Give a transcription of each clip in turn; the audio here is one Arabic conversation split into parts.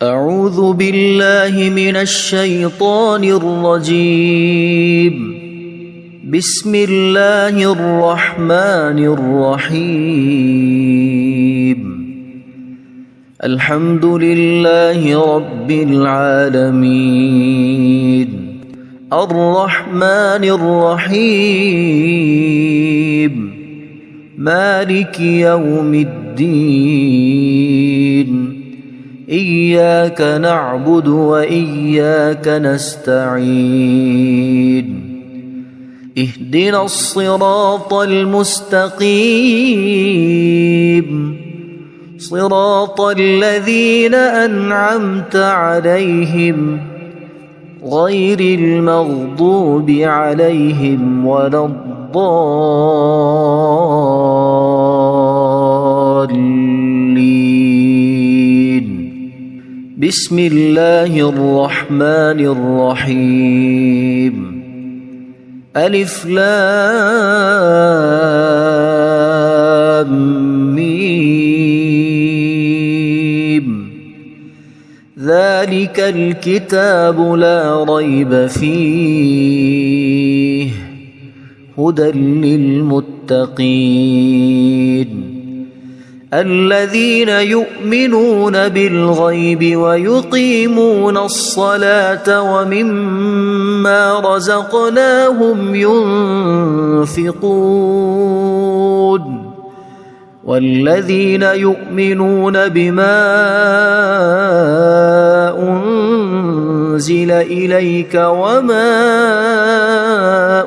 أعوذ بالله من الشيطان الرجيم. بسم الله الرحمن الرحيم. الحمد لله رب العالمين الرحمن الرحيم مالك يوم الدين إياك نعبد وإياك نستعين اهدنا الصراط المستقيم صراط الذين أنعمت عليهم غير المغضوب عليهم ولا الضالين. بسم الله الرحمن الرحيم. ألف لام ميم. ذلك الكتاب لا ريب فيه هدى للمتقين الذين يؤمنون بالغيب ويقيمون الصلاة ومما رزقناهم ينفقون والذين يؤمنون بما أنزل إليك وما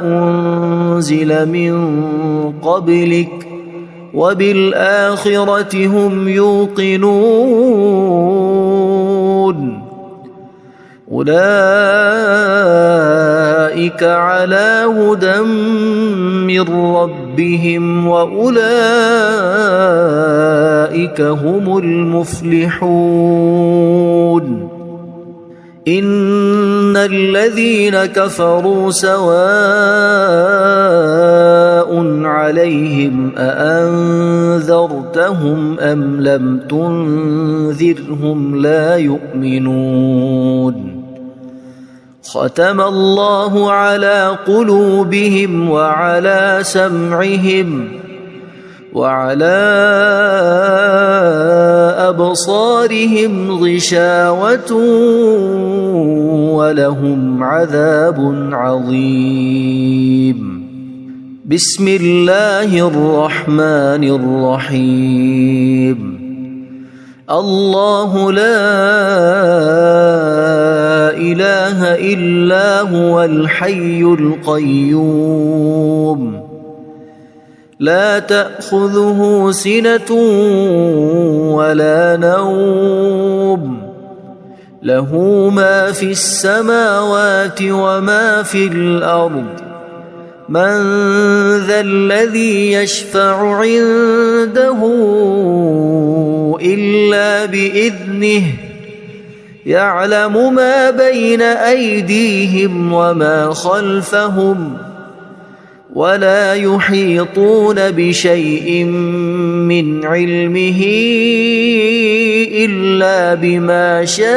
أنزل من قبلك وبالآخرة هم يوقنون أولئك على هدى من ربهم وأولئك هم المفلحون. إن الذين كفروا سواء عليهم أأنذرتهم أم لم تنذرهم لا يؤمنون. ختم الله على قلوبهم وعلى سمعهم وعلى أبصارهم غشاوة ولهم عذاب عظيم. بسم الله الرحمن الرحيم. الله لا إله إلا هو الحي القيوم لا تأخذه سنة ولا نوم له ما في السماوات وما في الأرض. من ذا الذي يشفع عنده إلا بإذنه يعلم ما بين أيديهم وما خلفهم ولا يحيطون بشيء من علمه إلا بما شاء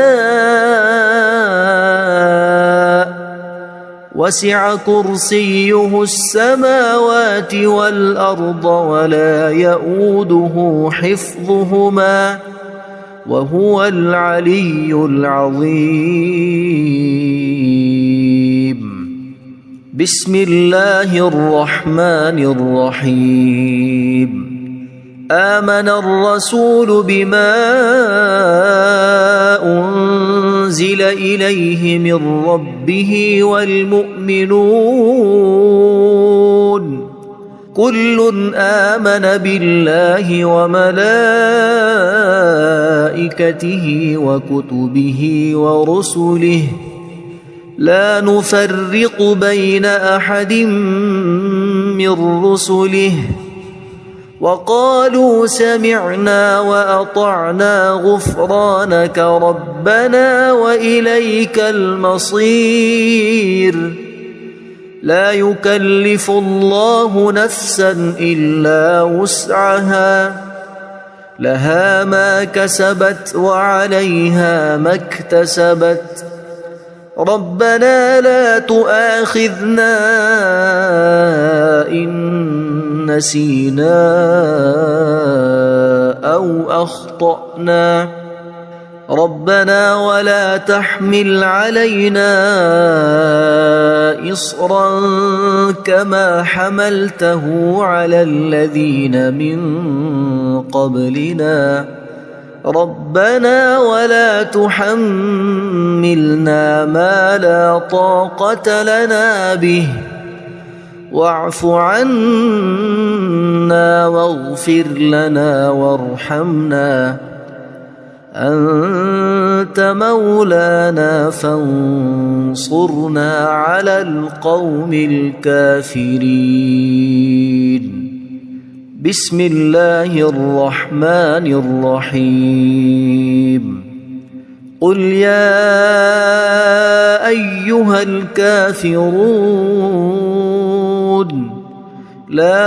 وسع كرسيه السماوات والأرض ولا يؤوده حفظهما وهو العلي العظيم. بسم الله الرحمن الرحيم. آمن الرسول بما أنزل إليه من ربه والمؤمنون كل آمن بالله وملائكته وكتبه ورسله لا نفرق بين أحد من رسله وقالوا سمعنا وأطعنا غفرانك ربنا وإليك المصير. لا يكلف الله نفسا إلا وسعها لها ما كسبت وعليها ما اكتسبت ربنا لا تؤاخذنا إن نسينا أو أخطأنا ربنا ولا تحمل علينا إصرا كما حملته على الذين من قبلنا ربنا ولا تحملنا ما لا طاقة لنا به واعف عنا واغفر لنا وارحمنا أنت مولانا فانصرنا على القوم الكافرين بسم الله الرحمن الرحيم قل يا أيها الكافرون لا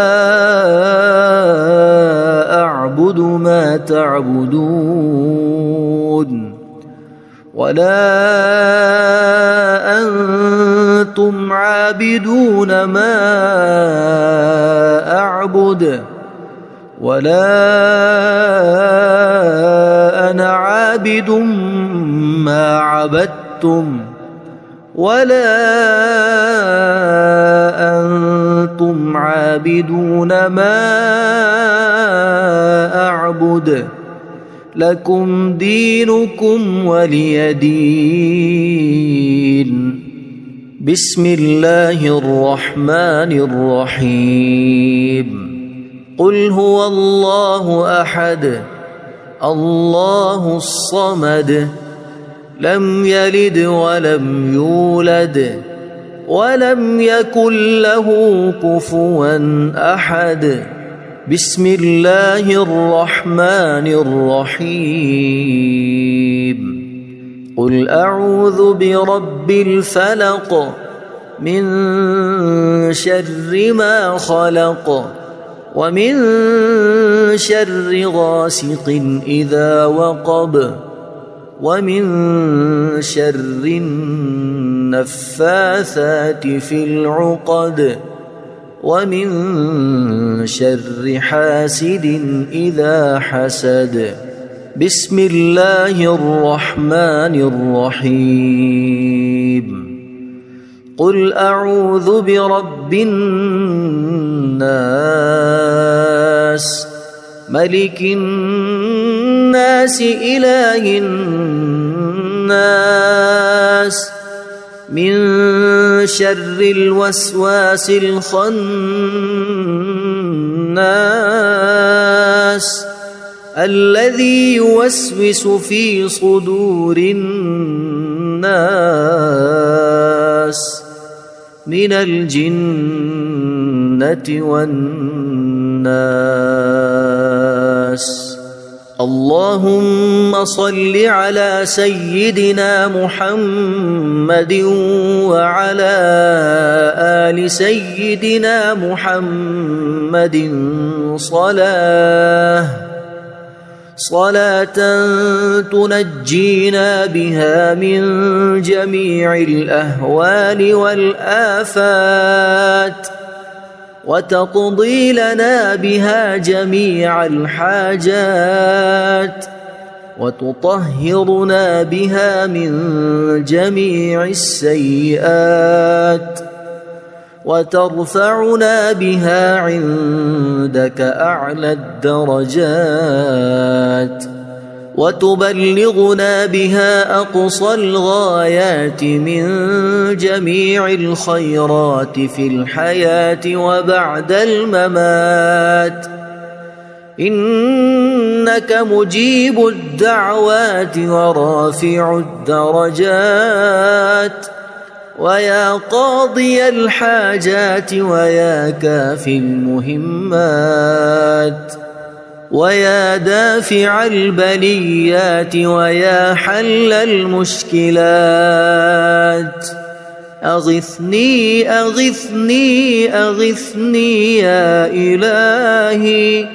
أعبد ما تعبدون ولا أنتم عابدون ما أعبد ولا أنا عابد ما عبدتم ولا أنتم عابدون ما أعبد لكم دينكم ولي دين بسم الله الرحمن الرحيم قل هو الله أحد الله الصمد لم يلد ولم يولد ولم يكن له كفوا أحد بسم الله الرحمن الرحيم قل أعوذ برب الفلق من شر ما خلق ومن شر غاسق إذا وقب ومن شر النفاثات في العقد ومن شر حاسد إذا حسد بسم الله الرحمن الرحيم قل أعوذ برب الناس ملك الناس إله الناس من شر الوسواس الخناس الذي يوسوس في صدور الناس من الجنة والناس اللهم صل على سيدنا محمد وعلى آل سيدنا محمد صلاة تنجينا بها من جميع الأهوال والآفات وتقضي لنا بها جميع الحاجات وتطهرنا بها من جميع السيئات وترفعنا بها عندك أعلى الدرجات وتبلغنا بها أقصى الغايات من جميع الخيرات في الحياة وبعد الممات إنك مجيب الدعوات ورافع الدرجات ويا قاضي الحاجات ويا كافي المهمات ويا دافع البليات ويا حل المشكلات أغثني أغثني أغثني يا إلهي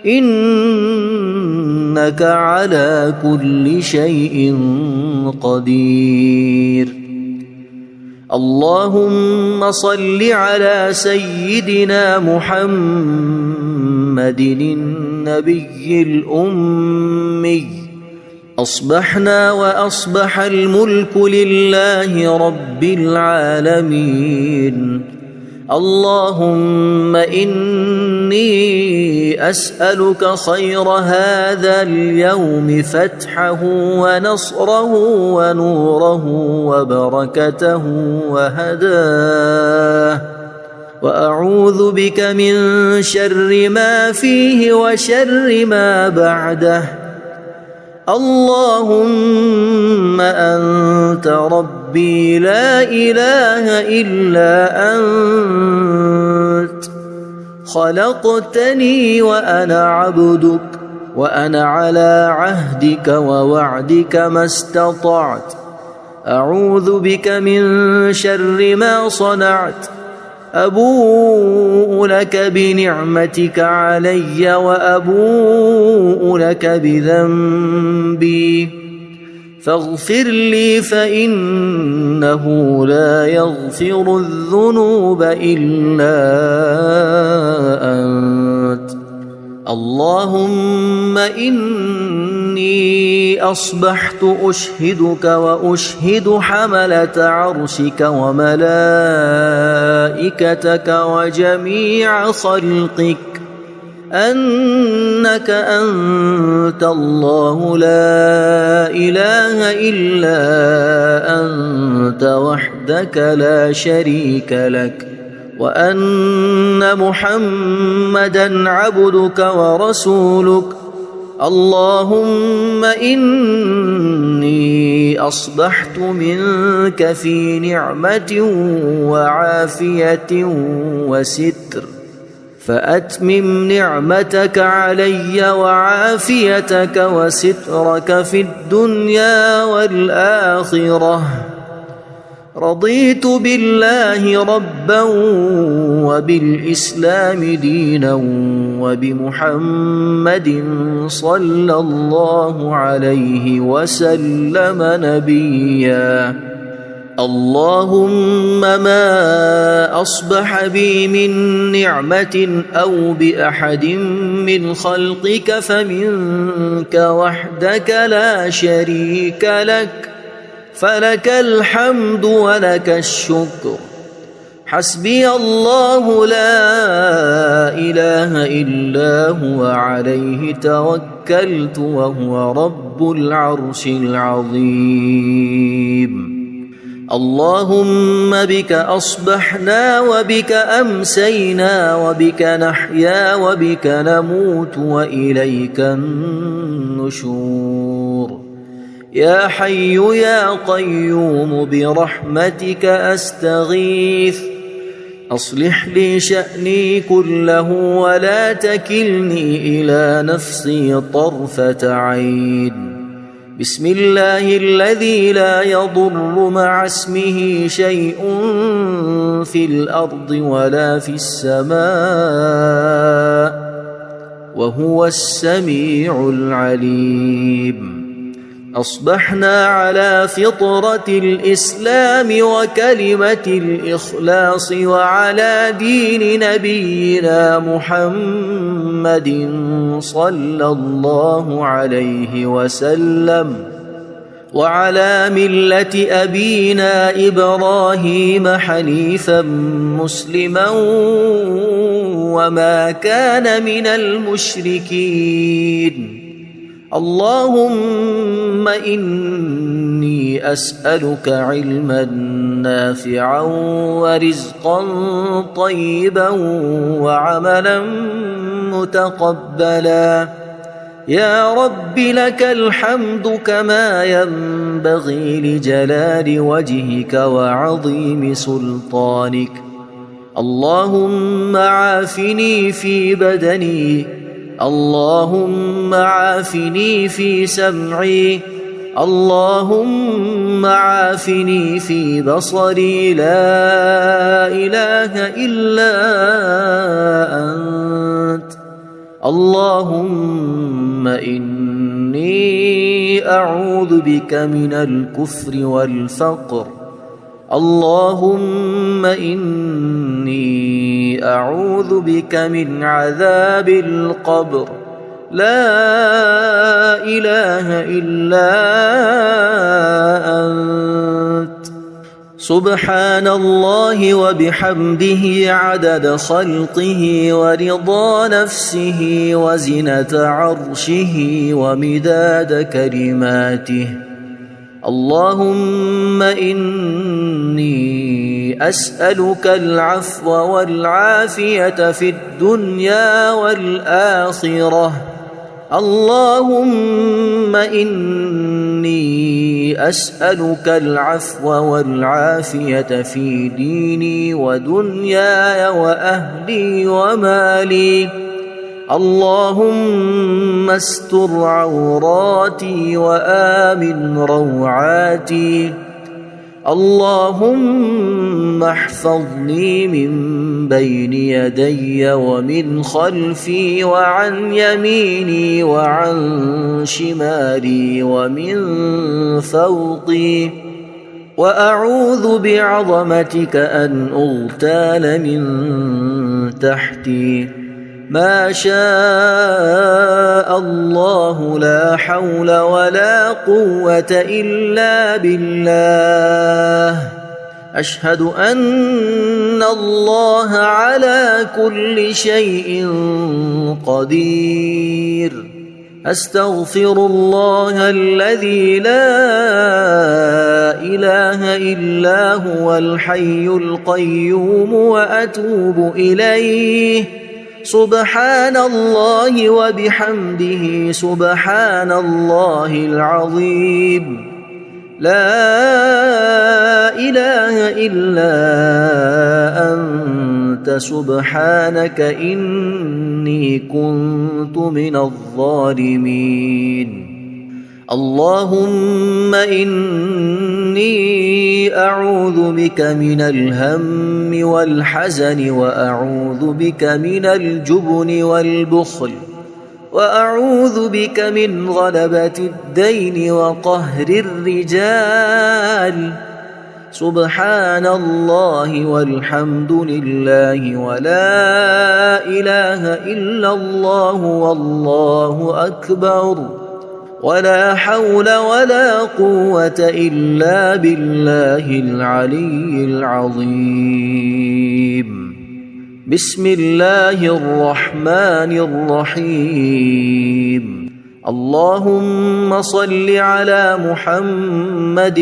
إنك على كل شيء قدير. اللهم صل على سيدنا محمد النبي الأمي. أصبحنا وأصبح الملك لله رب العالمين. اللهم إني أسألك خير هذا اليوم، فتحه ونصره ونوره وبركته وهداه، وأعوذ بك من شر ما فيه وشر ما بعده. اللهم أنت ربي لا إله إلا أنت، خلقتني وأنا عبدك، وأنا على عهدك ووعدك ما استطعت. أعوذ بك من شر ما صنعت. أبوء لك بنعمتك علي وأبوء لك بذنبي، فاغفر لي فإنه لا يغفر الذنوب إلا أنت. اللهم إني أصبحت أشهدك وأشهد حملة عرشك وملائكتك وجميع خلقك أنك أنت الله لا إله إلا أنت وحدك لا شريك لك، وأن محمدًا عبدك ورسولك. اللهم إني أصبحت منك في نعمة وعافية وستر، فأتمم نعمتك علي وعافيتك وسترك في الدنيا والآخرة. رضيت بالله ربا وبالإسلام دينا وبمحمد صلى الله عليه وسلم نبيا. اللهم ما أصبح بي من نعمة أو بأحد من خلقك فمنك وحدك لا شريك لك، فلك الحمد ولك الشكر. حسبي الله لا إله إلا هو عليه توكلت وهو رب العرش العظيم. اللهم بك أصبحنا وبك أمسينا وبك نحيا وبك نموت وإليك النشور. يا حي يا قيوم برحمتك أستغيث، أصلح لي شأني كله ولا تكلني إلى نفسي طرفة عين. بسم الله الذي لا يضر مع اسمه شيء في الأرض ولا في السماء، وهو السميع العليم. أصبحنا على فطرة الإسلام وكلمة الإخلاص وعلى دين نبينا محمد صلى الله عليه وسلم، وعلى ملة أبينا إبراهيم حنيفا مسلما وما كان من المشركين. اللهم إني أسألك علما نافعا ورزقا طيبا وعملا متقبلا. يا رب لك الحمد كما ينبغي لجلال وجهك وعظيم سلطانك. اللهم عافني في بدني، اللهم عافني في سمعي، اللهم عافني في بصري. لا إله إلا أنت. اللهم إني أعوذ بك من الكفر والفقر. اللهم إني أعوذ بك من عذاب القبر. لا إله إلا أنت. سبحان الله وبحمده عدد خلقه ورضا نفسه وزنة عرشه ومداد كلماته. اللهم إني أسألك العفو والعافية في الدنيا والآخرة. اللهم إني أسألك العفو والعافية في ديني ودنياي وأهلي ومالي. اللهم استر عوراتي وآمن روعاتي. اللهم احفظني من بين يدي ومن خلفي وعن يميني وعن شمالي ومن فوقي. وأعوذ بعظمتك أن أغتال من تحتي. ما شاء الله لا حول ولا قوة إلا بالله. أشهد أن الله على كل شيء قدير. أستغفر الله الذي لا إله إلا هو الحي القيوم وأتوب إليه. سبحان الله وبحمده سبحان الله العظيم. لا إله إلا أنت سبحانك إني كنت من الظالمين. اللهم إني أعوذ بك من الهم والحزن وأعوذ بك من الجبن والبخل وأعوذ بك من غلبة الدين وقهر الرجال. سبحان الله والحمد لله ولا إله إلا الله والله أكبر ولا حول ولا قوة إلا بالله العلي العظيم. بسم الله الرحمن الرحيم. اللهم صل على محمد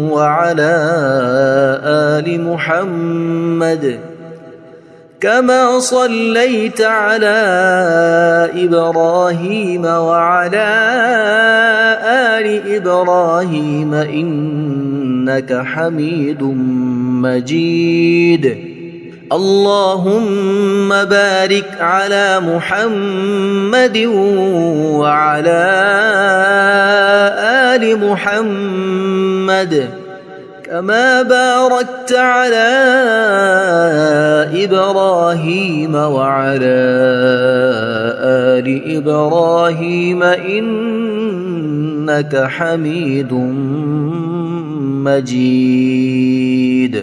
وعلى آل محمد كما صليت على إبراهيم وعلى آل إبراهيم إنك حميد مجيد. اللهم بارك على محمد وعلى آل محمد كما باركت على إبراهيم وعلى آل إبراهيم إنك حميد مجيد.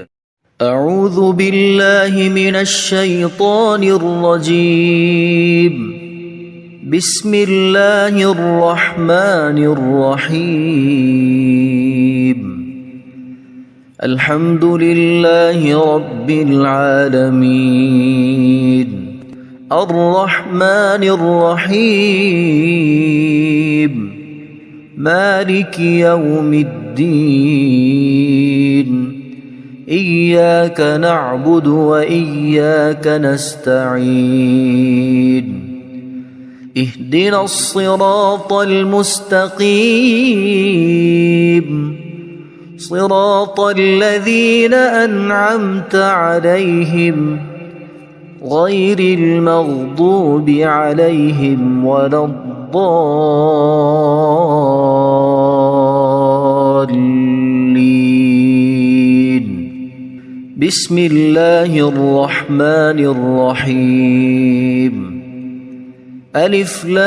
أعوذ بالله من الشيطان الرجيم. بسم الله الرحمن الرحيم. الحمد لله رب العالمين الرحمن الرحيم مالك يوم الدين. إياك نعبد وإياك نستعين. اهدنا الصراط المستقيم صراط الذين أنعمت عليهم غير المغضوب عليهم ولا الضالين. بسم الله الرحمن الرحيم. ألف لام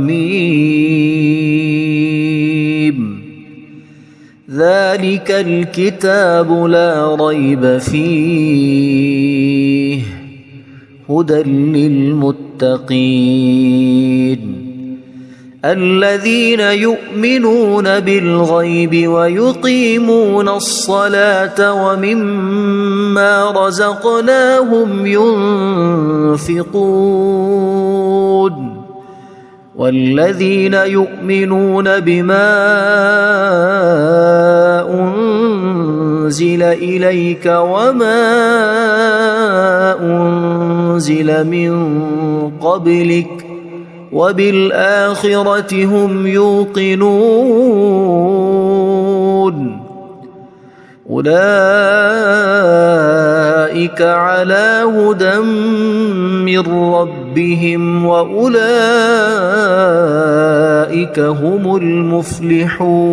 ميم ذلك الكتاب لا ريب فيه هدى للمتقين الذين يؤمنون بالغيب ويقيمون الصلاة ومما رزقناهم ينفقون والذين يؤمنون بما أنزل إليك وما أنزل من قبلك وبالآخرة هم يوقنون أولئك على هدى من ربهم وأولئك هم المفلحون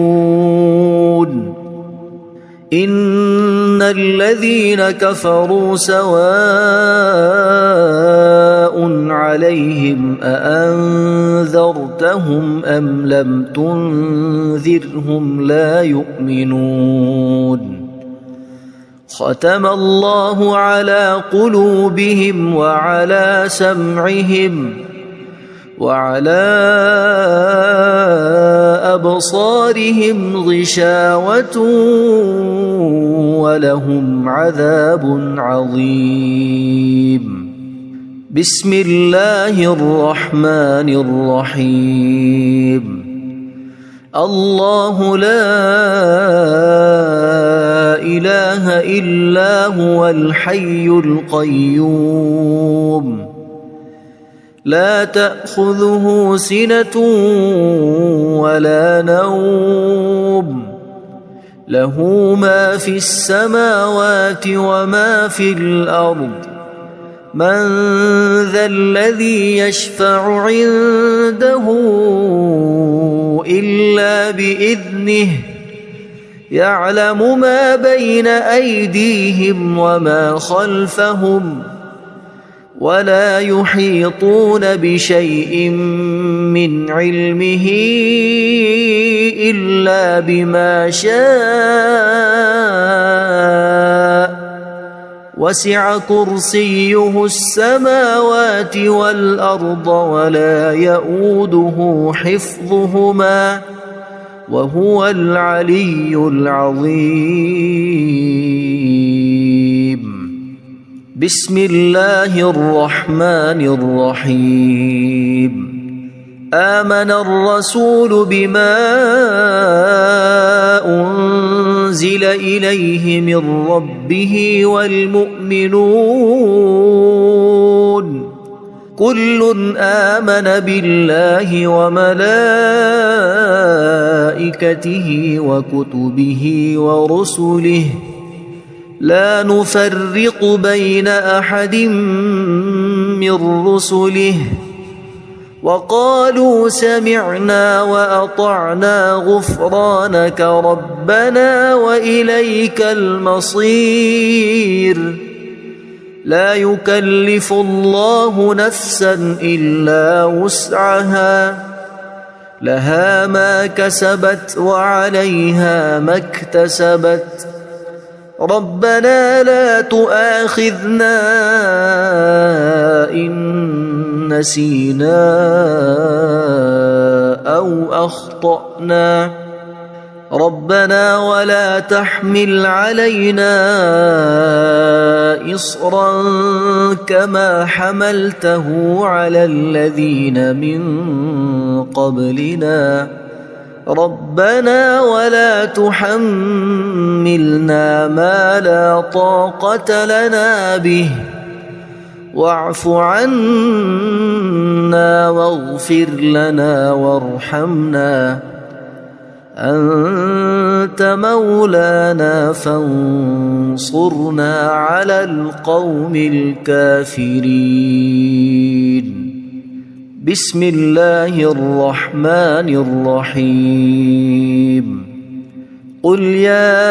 إن الذين كفروا سواء عليهم أأنذرتهم أم لم تنذرهم لا يؤمنون ختم الله على قلوبهم وعلى سمعهم وعلى أبصارهم غشاوة ولهم عذاب عظيم بسم الله الرحمن الرحيم الله لا إله إلا هو الحي القيوم لا تأخذه سنة ولا نوم له ما في السماوات وما في الأرض من ذا الذي يشفع عنده إلا بإذنه يعلم ما بين أيديهم وما خلفهم ولا يحيطون بشيء من علمه إلا بما شاء وسع كرسيه السماوات والأرض ولا يؤوده حفظهما وهو العلي العظيم بسم الله الرحمن الرحيم آمن الرسول بما أنزل إليه من ربه والمؤمنون كل آمن بالله وملائكته وكتبه ورسله لا نفرق بين أحد من رسله وقالوا سمعنا وأطعنا غفرانك ربنا وإليك المصير لا يكلف الله نفسا إلا وسعها لها ما كسبت وعليها ما اكتسبت ربنا لا تؤاخذنا إن نسينا أو أخطأنا ربنا ولا تحمل علينا إصرا كما حملته على الذين من قبلنا ربنا ولا تحملنا ما لا طاقة لنا به واعف عنا واغفر لنا وارحمنا أنت مولانا فانصرنا على القوم الكافرين بسم الله الرحمن الرحيم قل يا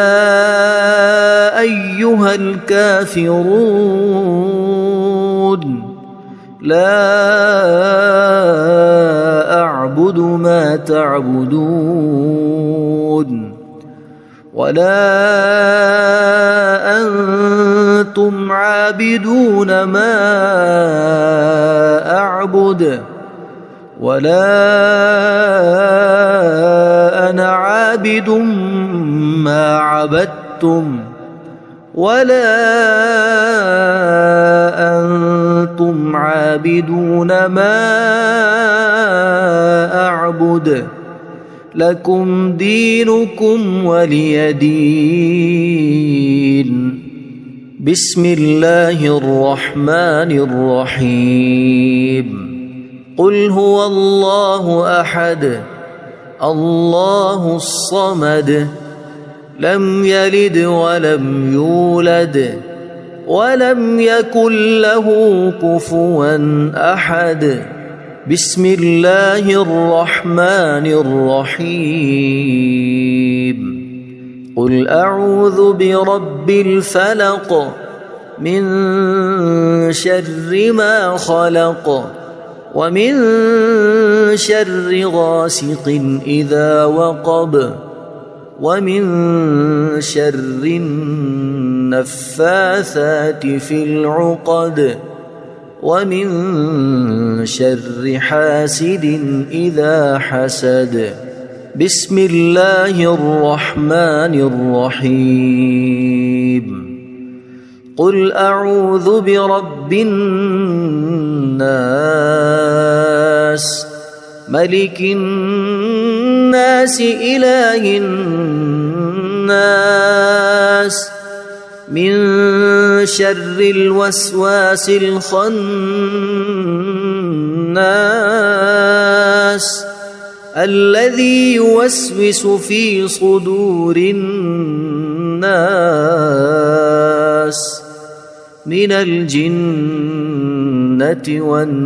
أيها الكافرون لا أعبد ما تعبدون ولا أنتم عابدون ما أعبد ولا أنا عابد ما عبدتم ولا أنتم عابدون ما أعبد لكم دينكم ولي دين. بسم الله الرحمن الرحيم. قل هو الله أحد الله الصمد لم يلد ولم يولد ولم يكن له كفوا أحد. بسم الله الرحمن الرحيم. قل أعوذ برب الفلق من شر ما خلق ومن شر غاسق إذا وقب ومن شر النفاثات في العقد ومن شر حاسد إذا حسد. بسم الله الرحمن الرحيم. قل أعوذ برب الناس ملك الناس إله الناس من شر الوسواس الخناس الذي يوسوس في صدور الناس من الجنة والناس.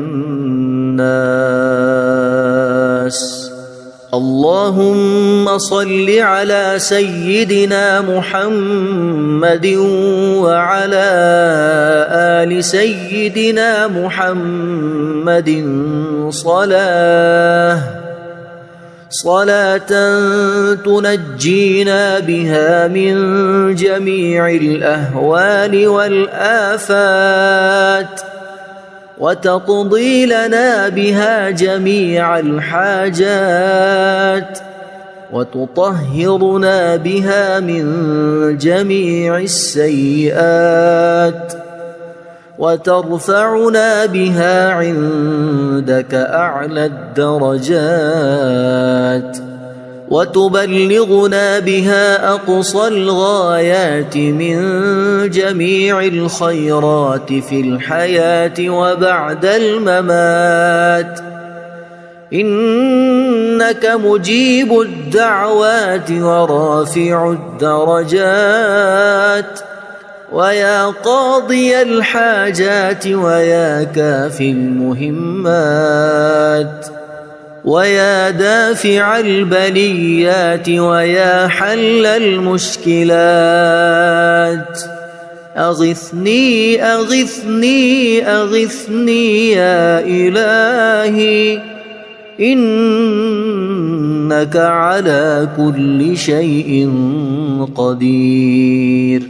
اللهم صل على سيدنا محمد وعلى آل سيدنا محمد صلاة تنجينا بها من جميع الأهوال والآفات وتقضي لنا بها جميع الحاجات وتطهرنا بها من جميع السيئات وترفعنا بها عندك أعلى الدرجات وتبلغنا بها أقصى الغايات من جميع الخيرات في الحياة وبعد الممات. إنك مجيب الدعوات ورافع الدرجات ويا قاضي الحاجات ويا كافي المهمات ويا دافع البليات ويا حل المشكلات. أغثني أغثني أغثني يا إلهي إنك على كل شيء قدير.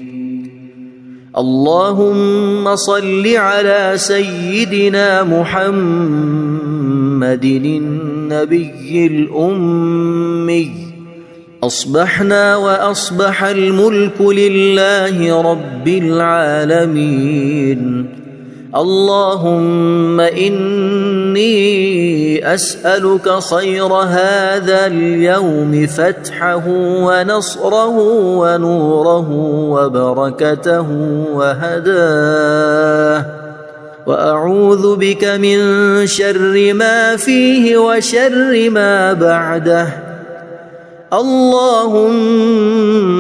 اللهم صل على سيدنا محمد النبي الأمي. أصبحنا وأصبح الملك لله رب العالمين. اللهم إني أسألك خير هذا اليوم فتحه ونصره ونوره وبركته وهداه وأعوذ بك من شر ما فيه وشر ما بعده. اللهم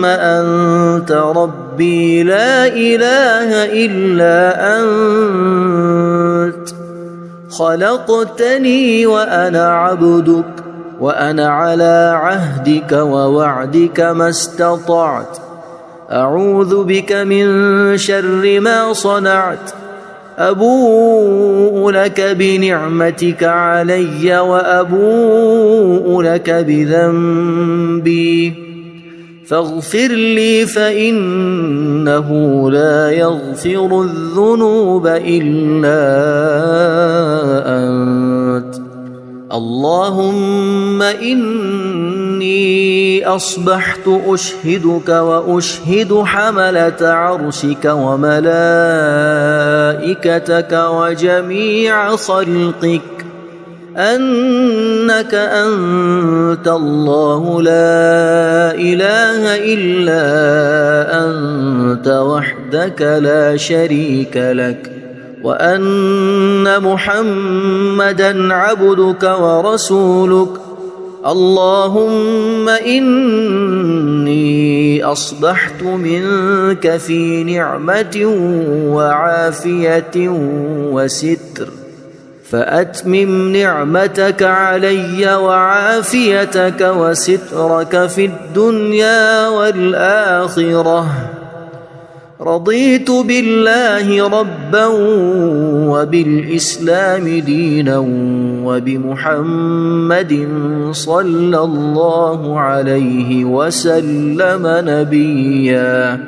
أنت ربي لا إله إلا أنت خلقتني وأنا عبدك وأنا على عهدك ووعدك ما استطعت. أعوذ بك من شر ما صنعت أبوء لك بنعمتك علي وأبوء لك بذنبي فاغفر لي فإنه لا يغفر الذنوب إلا أنت. اللهم إني أصبحت أشهدك وأشهد حملة عرشك وملائكتك وجميع خلقك أنك أنت الله لا إله إلا أنت وحدك لا شريك لك وأن محمدًا عبدك ورسولك. اللهم إني أصبحت منك في نعمة وعافية وستر فأتمم نعمتك علي وعافيتك وسترك في الدنيا والآخرة. رضيت بالله ربا وبالإسلام دينا وبمحمد صلى الله عليه وسلم نبيا.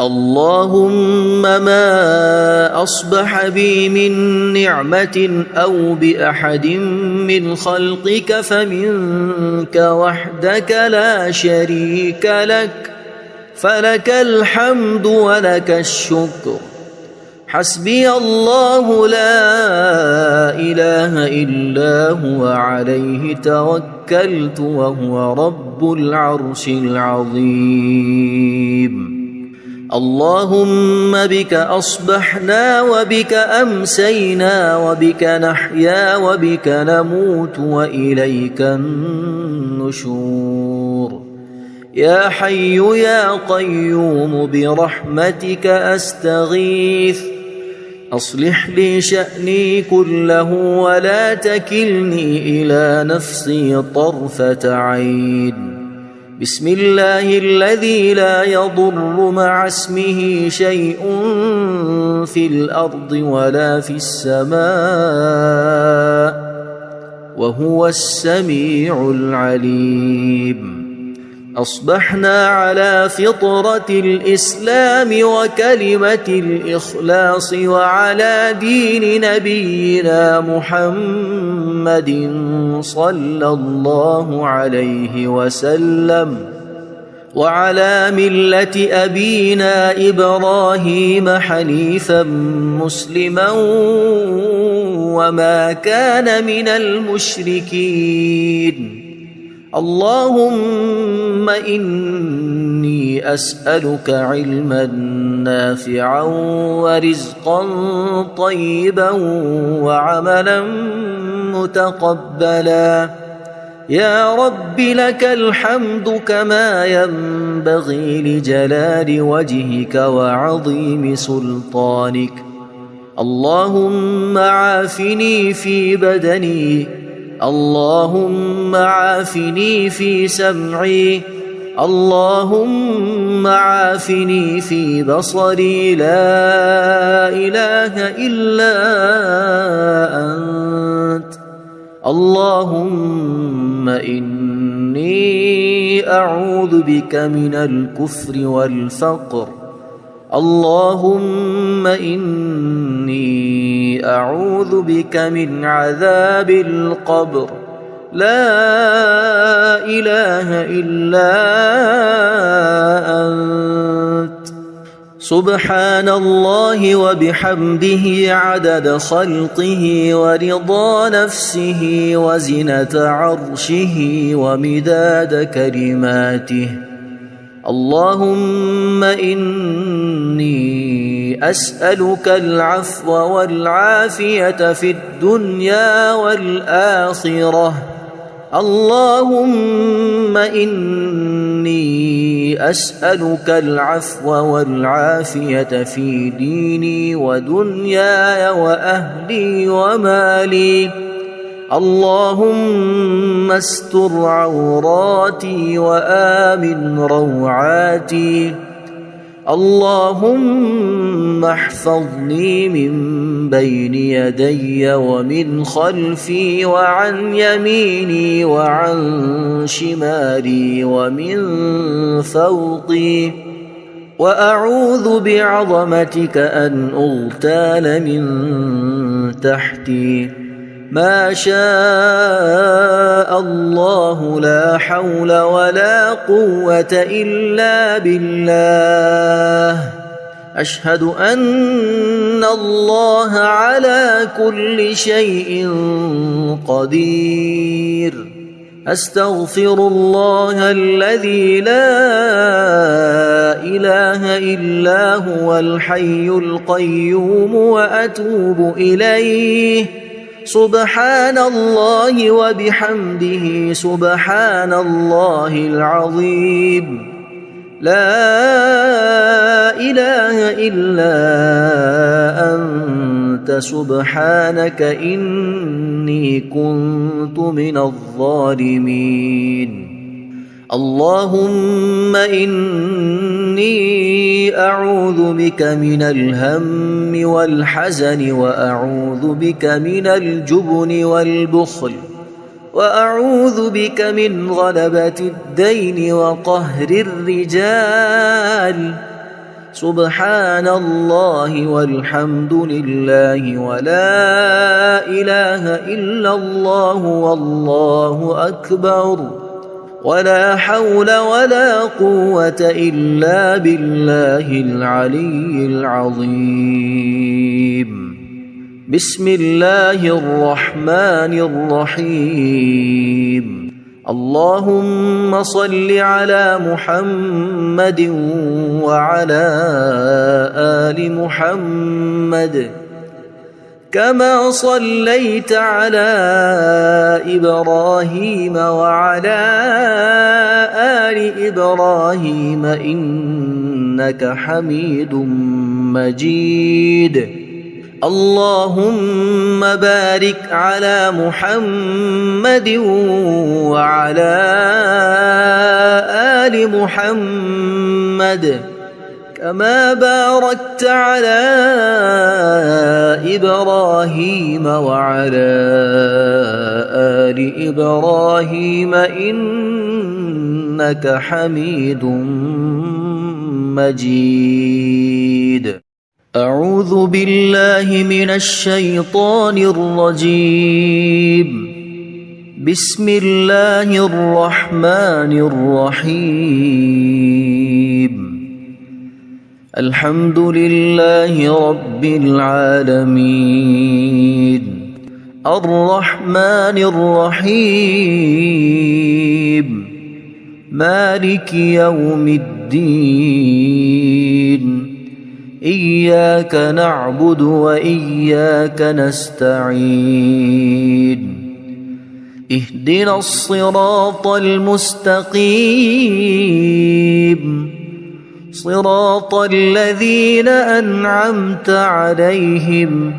اللهم ما أصبح بي من نعمة أو بأحد من خلقك فمنك وحدك لا شريك لك فلك الحمد ولك الشكر. حسبي الله لا إله إلا هو عليه توكلت وهو رب العرش العظيم. اللهم بك أصبحنا وبك أمسينا وبك نحيا وبك نموت وإليك النشور. يا حي يا قيوم برحمتك أستغيث أصلح لي شأني كله ولا تكلني إلى نفسي طرفة عين. بسم الله الذي لا يضر مع اسمه شيء في الأرض ولا في السماء وهو السميع العليم. أصبحنا على فطرة الإسلام وكلمة الإخلاص وعلى دين نبينا محمد صلى الله عليه وسلم وعلى ملة أبينا إبراهيم حنيفا مسلما وما كان من المشركين. اللهم إني أسألك علما نافعا ورزقا طيبا وعملا متقبلا. يا رب لك الحمد كما ينبغي لجلال وجهك وعظيم سلطانك. اللهم عافني في بدني اللهم عافني في سمعي اللهم عافني في بصري لا إله إلا أنت. اللهم إني أعوذ بك من الكفر والفقر. اللهم إني أعوذ بك من عذاب القبر. لا إله إلا أنت. سبحان الله وبحمده عدد خلقه ورضا نفسه وزنة عرشه ومداد كلماته. اللهم إني أسألك العفو والعافية في الدنيا والآخرة. اللهم إني أسألك العفو والعافية في ديني ودنياي وأهلي ومالي. اللهم استر عوراتي وآمن روعاتي. اللهم احفظني من بين يدي ومن خلفي وعن يميني وعن شمالي ومن فوقي، وأعوذ بعظمتك أن أغتال من تحتي. ما شاء الله لا حول ولا قوة إلا بالله. أشهد أن الله على كل شيء قدير. أستغفر الله الذي لا إله إلا هو الحي القيوم وأتوب إليه. سبحان الله وبحمده سبحان الله العظيم. لا إله إلا أنت سبحانك إني كنت من الظالمين. اللهم إني أعوذ بك من الهم والحزن، وأعوذ بك من الجبن والبخل، وأعوذ بك من غلبة الدين وقهر الرجال. سبحان الله والحمد لله ولا إله إلا الله والله أكبر، ولا حول ولا قوة إلا بالله العلي العظيم. بسم الله الرحمن الرحيم. اللهم صل على محمد وعلى آل محمد كما صليت على إبراهيم وعلى آل إبراهيم إنك حميد مجيد. اللهم بارك على محمد وعلى آل محمد كما باركت على إبراهيم وعلى آل إبراهيم إنك حميد مجيد. أعوذ بالله من الشيطان الرجيم. بسم الله الرحمن الرحيم. الحمد لله رب العالمين. الرحمن الرحيم. مالك يوم الدين. إياك نعبد وإياك نستعين. اهدنا الصراط المستقيم، صراط الذين أنعمت عليهم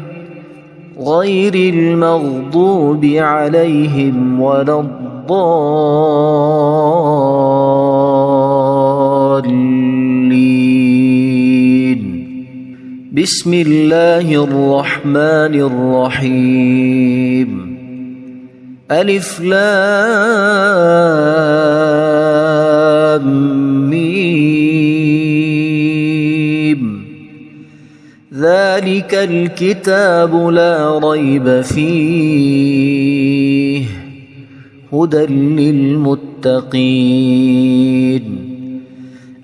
غير المغضوب عليهم ولا الضالين. بسم الله الرحمن الرحيم. ألف لام ميم. ذلك الكتاب لا ريب فيه هدى للمتقين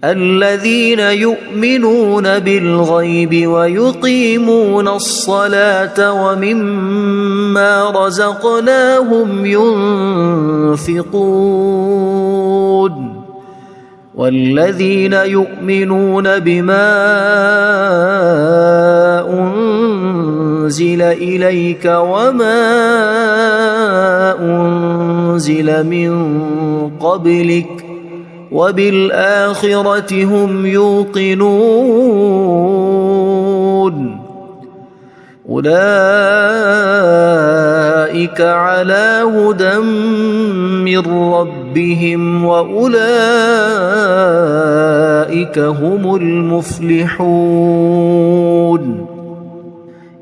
الذين يؤمنون بالغيب ويقيمون الصلاة ومما رزقناهم ينفقون والذين يؤمنون بما أنزل إليك وما أنزل من قبلك وبالآخرة هم يوقنون أولئك على هدى من ربهم وأولئك هم المفلحون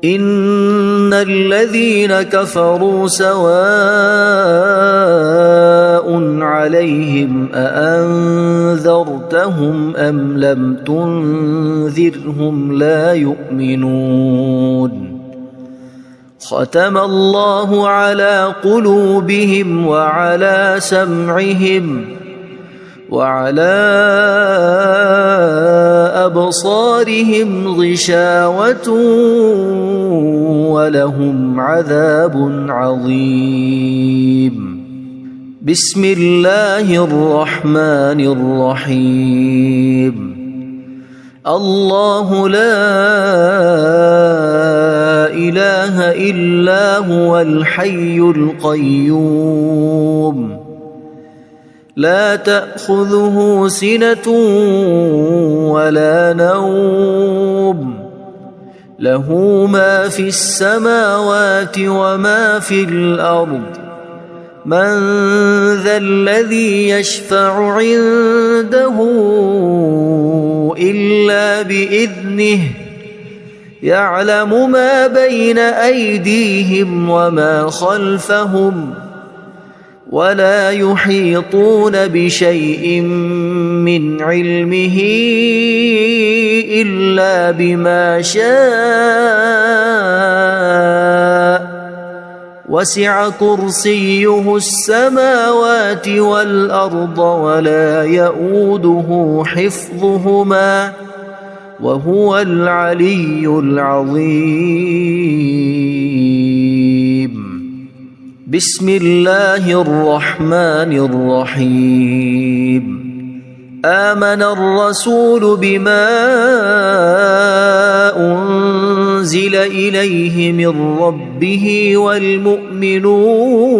إن الذين كفروا سواء عليهم أأنذرتهم أم لم تنذرهم لا يؤمنون ختم الله على قلوبهم وعلى سمعهم وعلى أبصارهم غشاوة ولهم عذاب عظيم بسم الله الرحمن الرحيم الله لا إله إلا هو الحي القيوم لا تأخذه سنة ولا نوم له ما في السماوات وما في الأرض من ذا الذي يشفع عنده إلا بإذنه يعلم ما بين أيديهم وما خلفهم ولا يحيطون بشيء من علمه إلا بما شاء وسع كرسيه السماوات والأرض ولا يؤوده حفظهما وهو العلي العظيم بسم الله الرحمن الرحيم آمن الرسول بما أنزل إليه من ربه والمؤمنون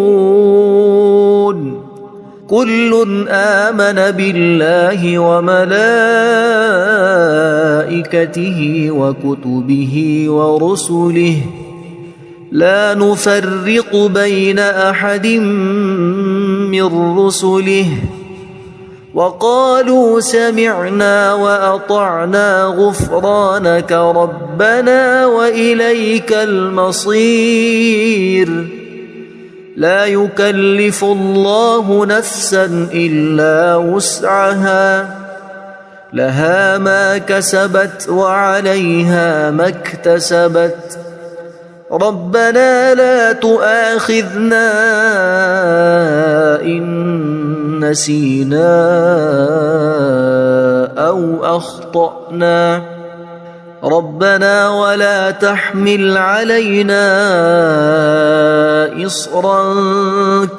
كل آمن بالله وملائكته وكتبه ورسله لا نفرق بين أحد من رسله وقالوا سمعنا وأطعنا غفرانك ربنا وإليك المصير لا يكلف الله نفسا إلا وسعها لها ما كسبت وعليها ما اكتسبت ربنا لا تؤاخذنا إن نسينا أو أخطأنا ربنا ولا تحمل علينا إصرا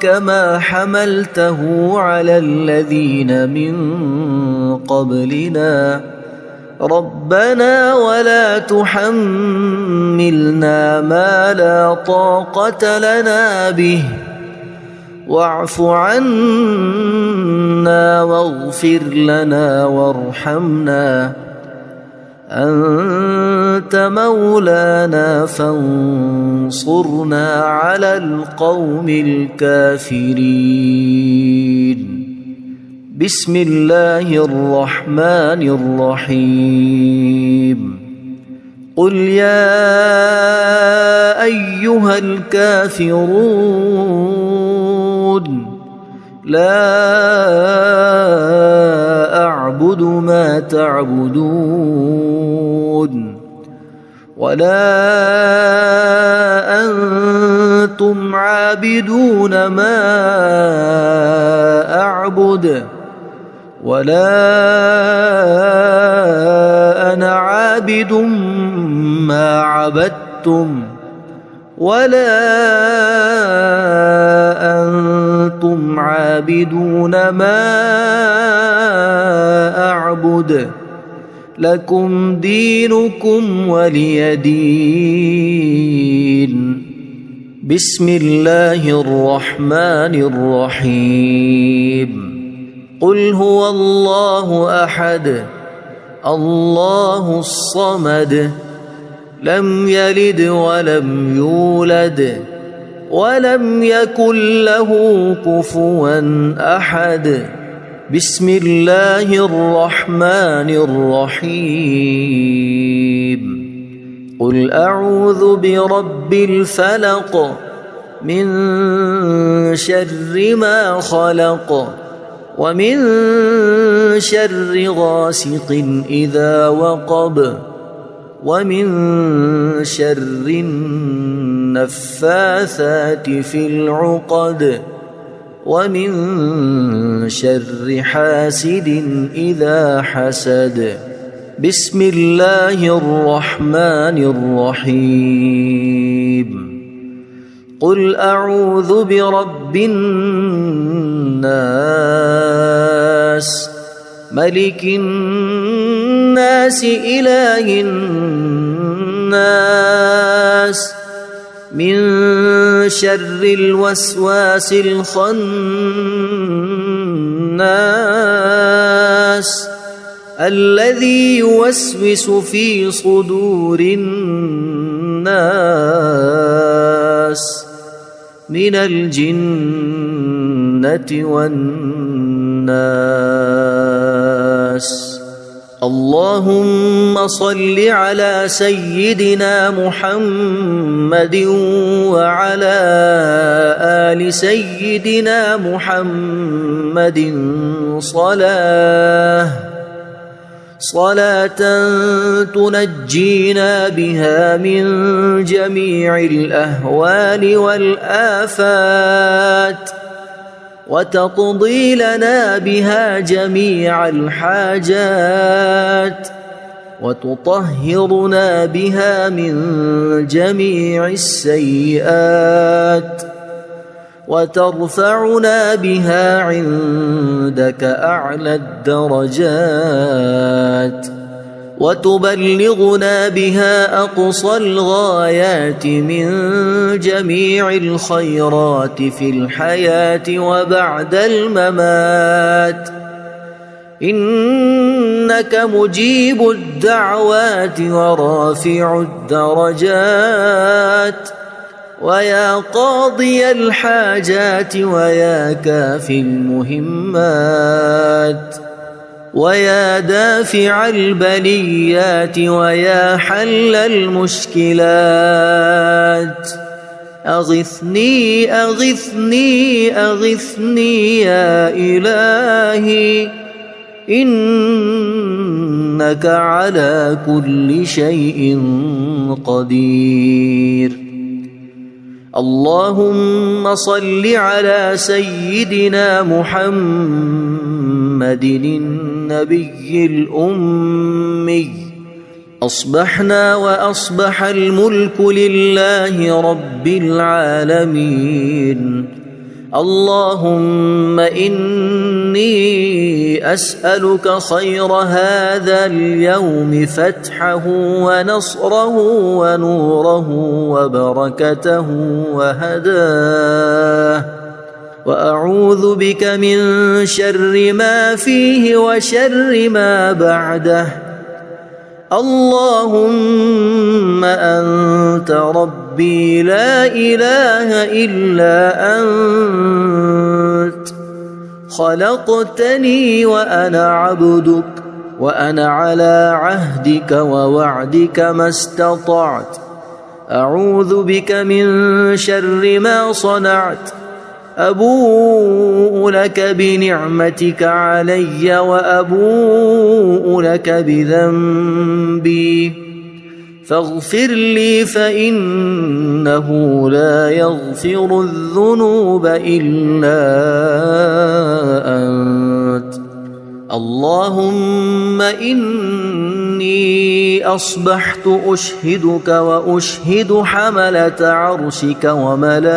كما حملته على الذين من قبلنا ربنا ولا تحملنا ما لا طاقة لنا به واعف عنا واغفر لنا وارحمنا أنت مولانا فانصرنا على القوم الكافرين بسم الله الرحمن الرحيم قل يا أيها الكافرون لا أعبد ما تعبدون ولا أنتم عابدون ما أعبد ولا أنا عابد ما عبدتم ولا أنتم عابدون ما أعبد لكم دينكم ولي دين بسم الله الرحمن الرحيم قل هو الله أحد الله الصمد لم يلد ولم يولد ولم يكن له كفوا أحد. بسم الله الرحمن الرحيم. قل أعوذ برب الفلق من شر ما خلق ومن شر غاسق إذا وقب ومن شر النفاثات في العقد ومن شر حاسد إذا حسد. بسم الله الرحمن الرحيم. قل أعوذ برب الناس ملك الناس إله الناس من شر الوسواس الخناس الذي يوسوس في صدور الناس من الجنة والناس. اللهم صل على سيدنا محمد وعلى آل سيدنا محمد صلاة تنجينا بها من جميع الأهوال والآفات وتقضي لنا بها جميع الحاجات وتطهرنا بها من جميع السيئات وترفعنا بها عندك أعلى الدرجات وتبلغنا بها أقصى الغايات من جميع الخيرات في الحياة وبعد الممات. إنك مجيب الدعوات ورافع الدرجات ويا قاضي الحاجات ويا كافي المهمات ويا دافع البليات ويا حل المشكلات. أغثني أغثني أغثني يا إلهي إنك على كل شيء قدير. اللهم صل على سيدنا محمد النبي الأمي. أصبحنا وأصبح الملك لله رب العالمين. اللهم إني أسألك خير هذا اليوم فتحه ونصره ونوره وبركته وهداه وأعوذ بك من شر ما فيه وشر ما بعده. اللهم أنت ربي لا إله إلا أنت خلقتني وأنا عبدك وأنا على عهدك ووعدك ما استطعت. أعوذ بك من شر ما صنعت. أبوء لك بنعمتك علي وأبوء لك بذنبي فاغفر لي فإنه لا يغفر الذنوب إلا أنت. اللهم إني أصبحت أشهدك وأشهد حملة عرشك وملائكتك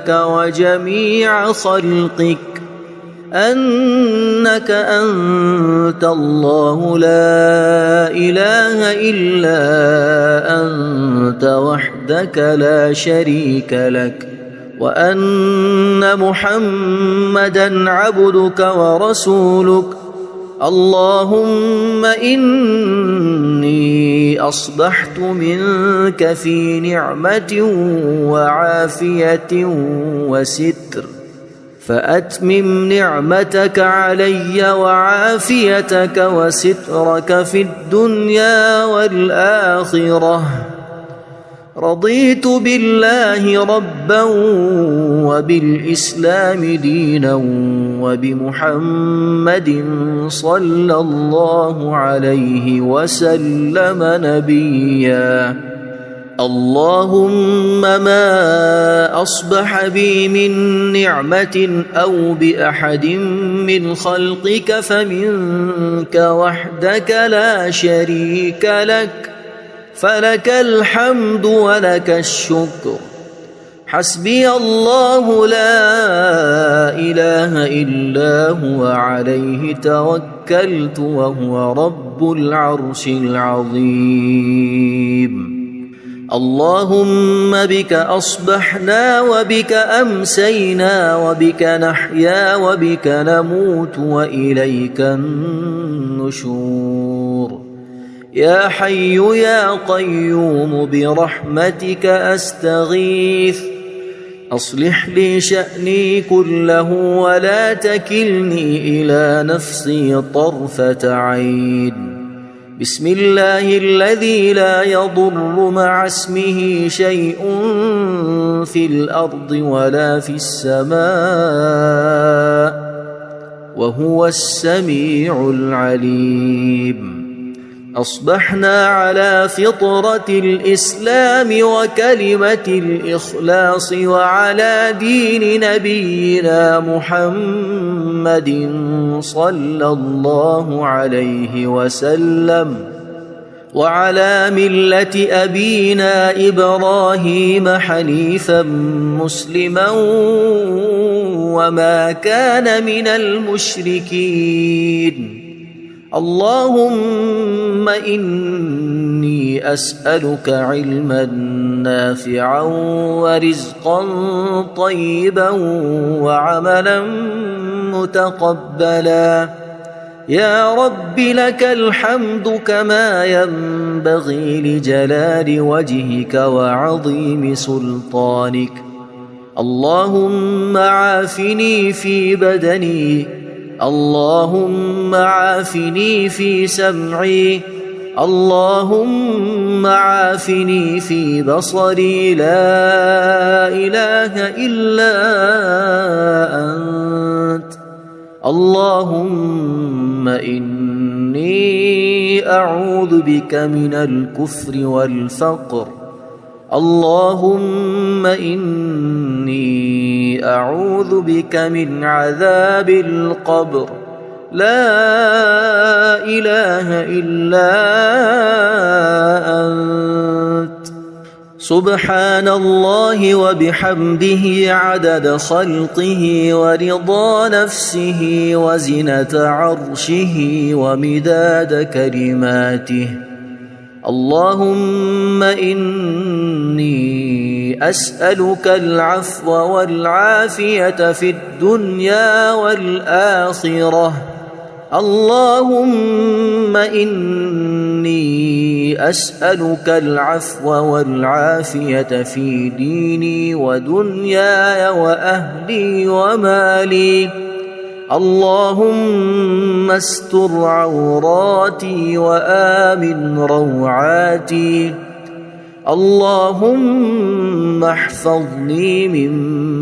وجميع خلقك أنك أنت الله لا إله إلا أنت وحدك لا شريك لك وأن محمدًا عبدك ورسولك. اللهم إني إني أصبحت منك في نعمة وعافية وستر، فأتمم نعمتك علي وعافيتك وسترك في الدنيا والآخرة. رضيت بالله ربا وبالإسلام دينا وبمحمد صلى الله عليه وسلم نبيا. اللهم ما أصبح بي من نعمة أو بأحد من خلقك فمنك وحدك لا شريك لك، فلك الحمد ولك الشكر. حسبي الله لا إله إلا هو عليه توكلت وهو رب العرش العظيم. اللهم بك أصبحنا وبك أمسينا وبك نحيا وبك نموت وإليك النشور. يا حي يا قيوم برحمتك أستغيث، أصلح لي شأني كله ولا تكلني إلى نفسي طرفة عين. بسم الله الذي لا يضر مع اسمه شيء في الأرض ولا في السماء وهو السميع العليم. أصبحنا على فطرة الإسلام وكلمة الإخلاص وعلى دين نبينا محمد صلى الله عليه وسلم وعلى ملة أبينا إبراهيم حنيفا مسلما وما كان من المشركين. اللهم إني أسألك علما نافعا ورزقا طيبا وعملا متقبلا. يا رب لك الحمد كما ينبغي لجلال وجهك وعظيم سلطانك. اللهم عافني في بدني، اللهم عافني في سمعي، اللهم عافني في بصري. لا إله إلا أنت. اللهم إني أعوذ بك من الكفر والفقر. اللهم إني أعوذ بك من عذاب القبر. لا إله إلا أنت. سبحان الله وبحمده عدد خلقه ورضا نفسه وزنة عرشه ومداد كلماته. اللهم إني أسألك العفو والعافية في الدنيا والآخرة. اللهم إني أسألك العفو والعافية في ديني ودنياي وأهلي ومالي. اللهم استر عوراتي وآمن روعاتي. اللهم احفظني من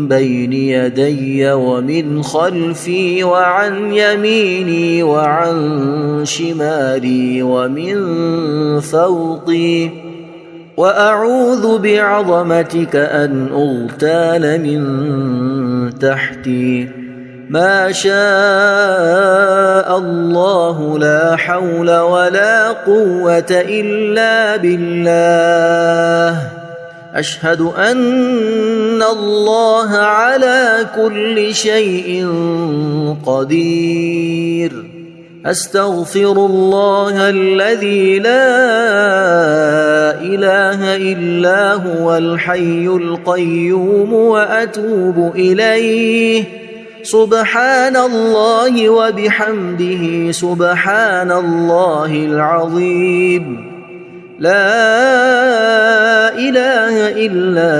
بين يدي ومن خلفي وعن يميني وعن شمالي ومن فوقي. وأعوذ بعظمتك أن أغتال من تحتي. ما شاء الله لا حول ولا قوة إلا بالله. أشهد أن الله على كل شيء قدير. أستغفر الله الذي لا إله إلا هو الحي القيوم وأتوب إليه. سبحان الله وبحمده سبحان الله العظيم. لا إله إلا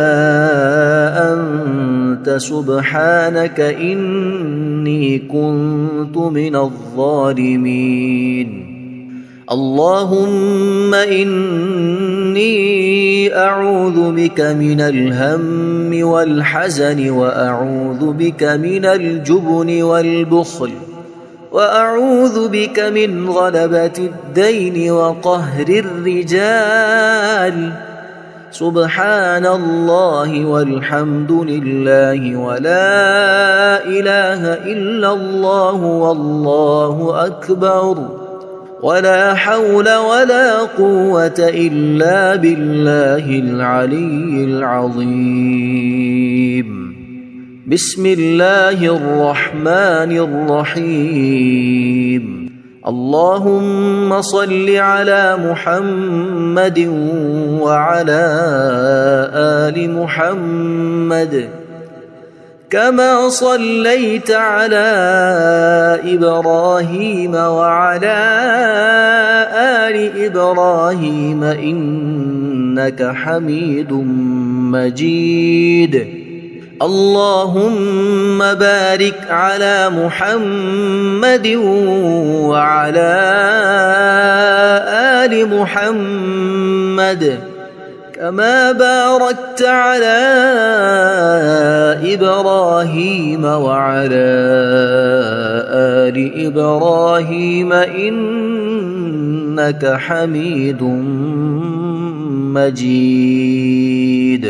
أنت سبحانك إني كنت من الظالمين. اللهم إني أعوذ بك من الهم والحزن، وأعوذ بك من الجبن والبخل، وأعوذ بك من غلبة الدين وقهر الرجال. سبحان الله والحمد لله ولا إله إلا الله والله أكبر، ولا حول ولا قوة إلا بالله العلي العظيم. بسم الله الرحمن الرحيم. اللهم صل على محمد وعلى آل محمد كما صليت على إبراهيم وعلى آل إبراهيم إنك حميد مجيد. اللهم بارك على محمد وعلى آل محمد كما باركت على إبراهيم وعلى آل إبراهيم إنك حميد مجيد.